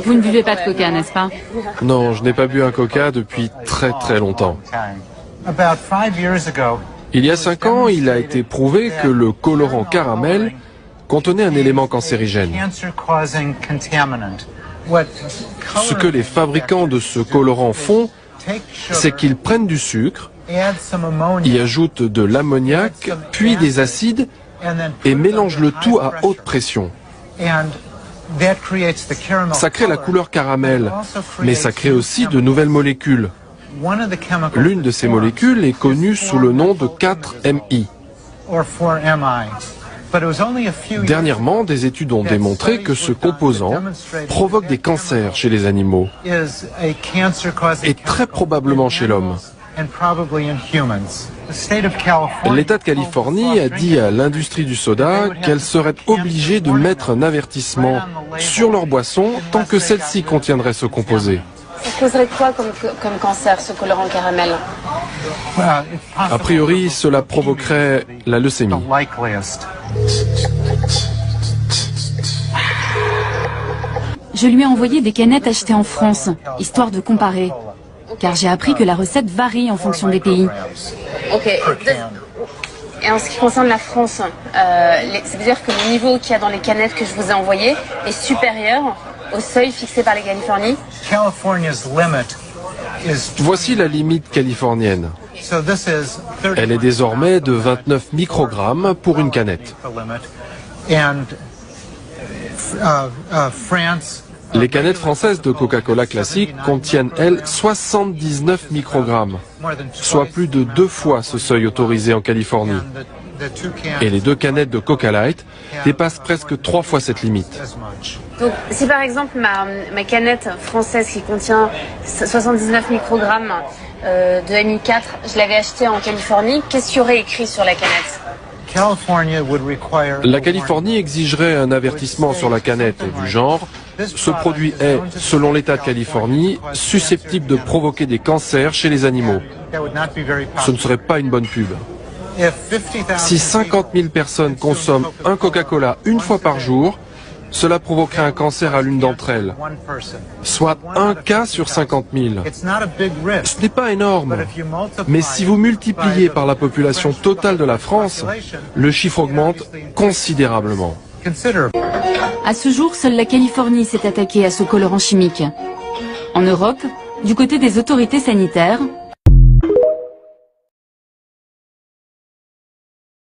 Vous ne buvez pas de coca, n'est-ce pas? Non, je n'ai pas bu un coca depuis très longtemps. Il y a 5 ans, il a été prouvé que le colorant caramel contenait un élément cancérigène. Ce que les fabricants de ce colorant font, c'est qu'ils prennent du sucre, y ajoutent de l'ammoniac, puis des acides, et mélangent le tout à haute pression. Ça crée la couleur caramel, mais ça crée aussi de nouvelles molécules. L'une de ces molécules est connue sous le nom de 4-MI. Dernièrement, des études ont démontré que ce composant provoque des cancers chez les animaux et très probablement chez l'homme. L'État de Californie a dit à l'industrie du soda qu'elle serait obligée de mettre un avertissement sur leurs boissons tant que celle-ci contiendrait ce composé. Ça causerait quoi comme cancer, ce colorant caramel? A priori, cela provoquerait la leucémie. Je lui ai envoyé des canettes achetées en France, histoire de comparer. Car j'ai appris que la recette varie en fonction des pays. Ok. Et en ce qui concerne la France, ça veut dire que le niveau qu'il y a dans les canettes que je vous ai envoyées est supérieur au seuil fixé par les Californies. Voici la limite californienne. Elle est désormais de 29 microgrammes pour une canette. Les canettes françaises de Coca-Cola classique contiennent, elles, 79 microgrammes, soit plus de 2 fois ce seuil autorisé en Californie. Et les 2 canettes de Coca Light dépassent presque 3 fois cette limite. Donc, si par exemple ma canette française qui contient 79 microgrammes de MI4, je l'avais achetée en Californie, qu'est-ce qu'il y aurait écrit sur la canette? La Californie exigerait un avertissement sur la canette du genre « Ce produit est, selon l'État de Californie, susceptible de provoquer des cancers chez les animaux ». Ce ne serait pas une bonne pub. Si 50 000 personnes consomment un Coca-Cola une fois par jour, cela provoquerait un cancer à l'une d'entre elles, soit un cas sur 50 000. Ce n'est pas énorme, mais si vous multipliez par la population totale de la France, le chiffre augmente considérablement. À ce jour, seule la Californie s'est attaquée à ce colorant chimique. En Europe, du côté des autorités sanitaires,